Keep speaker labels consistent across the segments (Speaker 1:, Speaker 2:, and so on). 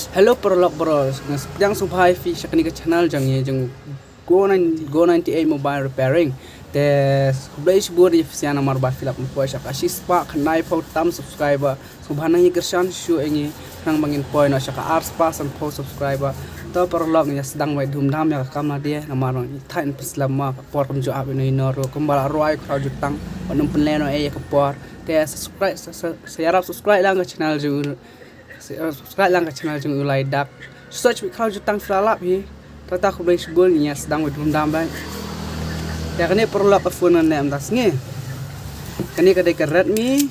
Speaker 1: Hello perlok bros, yang subhai fi shakni ka channel jang ye jang go 98 mobile repairing. Te blai shbur ye siana mar ba filap po shak asis pa khnai pho tam subscriber subhana ye kersan shu engi nang bangin point no shaka ars pa san pho subscriber. To perlok ya sedang wai dhumdham ya kam dia namarong thain pislam ma por kum jo abi no inoro kumbala roi crowd jutang onum penleno e ka por. Te subscribe lang ka channel jang subscribe lang ke channel jeng ulai dak search bi kau jutang fralap hi tata ku blai shbul nya sedang wedum dam ban ya kene perlu ka phone na am das nge kene ka de Redmi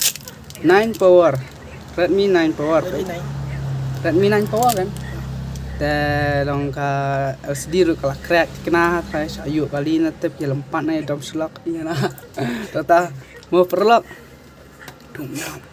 Speaker 1: 9 power Redmi 9 power Redmi 9 power kan te dong ka LCD ru kala crack kena kai ayu kali na tep ya lempat na dom slok ya na tata mau perlu dum dam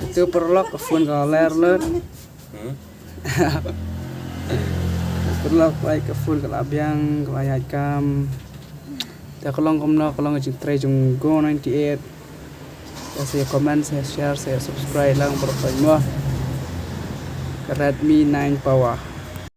Speaker 1: itu perlu ke phone ka ler ler perlu baik ke phone ka labyang ka ayat kam ta kolong komno kolong jing try jung go 98 ta saya comment saya share saya subscribe lang berapa semua Redmi 9 power